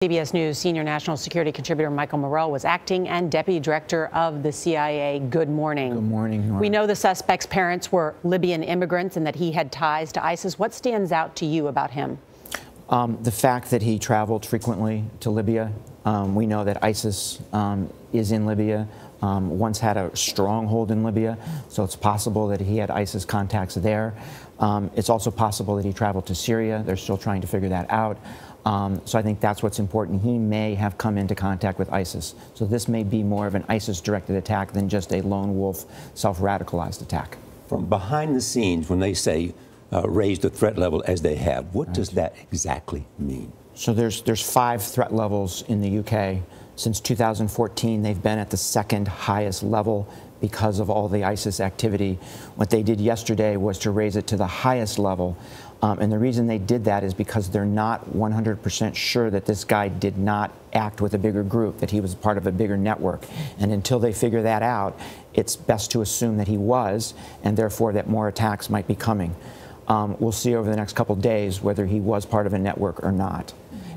CBS News senior national security contributor Michael Morell was acting and deputy director of the CIA. Good morning. Good morning, Norah. We know the suspect's parents were Libyan immigrants and that he had ties to ISIS. What stands out to you about him? The fact that he traveled frequently to Libya. We know that ISIS is in Libya, once had a stronghold in Libya, so it's possible that he had ISIS contacts there. It's also possible that he traveled to Syria. They're still trying to figure that out. So I think that's what's important. He may have come into contact with ISIS. So this may be more of an ISIS-directed attack than just a lone wolf, self-radicalized attack. From behind the scenes, when they say raise the threat level as they have, what does that exactly mean? So there's 5 threat levels in the UK. Since 2014, they've been at the second highest level because of all the ISIS activity. What they did yesterday was to raise it to the highest level. And the reason they did that is because they're not 100% sure that this guy did not act with a bigger group, that he was part of a bigger network. And until they figure that out, it's best to assume that he was, and therefore that more attacks might be coming. We'll see over the next couple of days whether he was part of a network or not.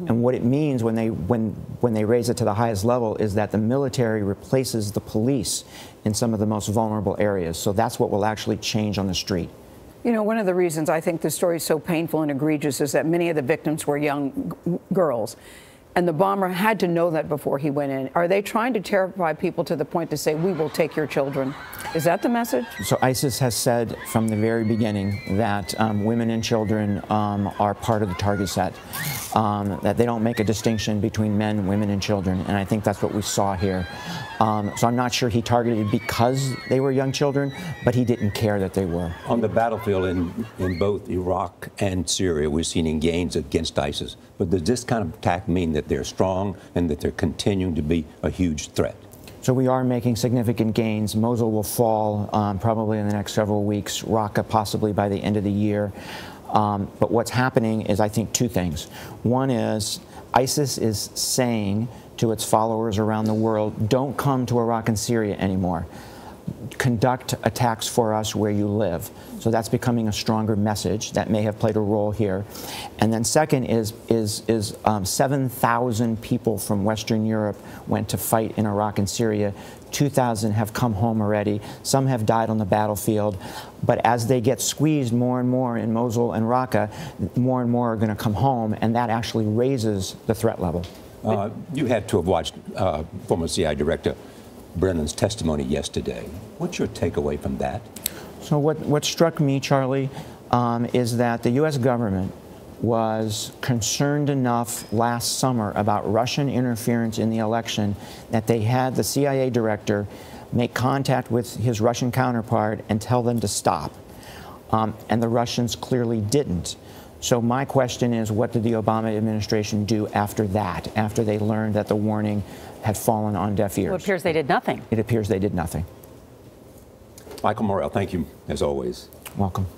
And what it means when they raise it to the highest level is that the military replaces the police in some of the most vulnerable areas. So that's what will actually change on the street. You know, one of the reasons I think this story is so painful and egregious is that many of the victims were young girls. And the bomber had to know that before he went in. Are they trying to terrify people to the point to say, we will take your children? Is that the message? So ISIS has said from the very beginning that women and children are part of the target set, that they don't make a distinction between men, women, and children. And I think that's what we saw here. So I'm not sure he targeted because they were young children, but he didn't care that they were. On the battlefield in both Iraq and Syria, we're seeing gains against ISIS. But does this kind of attack mean that they're strong and that they're continuing to be a huge threat? So we are making significant gains. Mosul will fall probably in the next several weeks, Raqqa possibly by the end of the year. But what's happening is, I think, 2 things. One is ISIS is saying to its followers around the world, don't come to Iraq and Syria anymore. Conduct attacks for us where you live. So that's becoming a stronger message. That may have played a role here. And then second is 7,000 people from Western Europe went to fight in Iraq and Syria. 2,000 have come home already. Some have died on the battlefield. But as they get squeezed more and more in Mosul and Raqqa, more and more are going to come home, and that actually raises the threat level. You had to have watched former CIA Director Brennan's testimony yesterday. What's your takeaway from that? So what struck me, Charlie, is that the U.S. government was concerned enough last summer about Russian interference in the election that they had the CIA director make contact with his Russian counterpart and tell them to stop. And the Russians clearly didn't. So my question is, what did the Obama administration do after that, after they learned that the warning had fallen on deaf ears? Well, it appears they did nothing. It appears they did nothing. Michael Morell, thank you, as always. Welcome.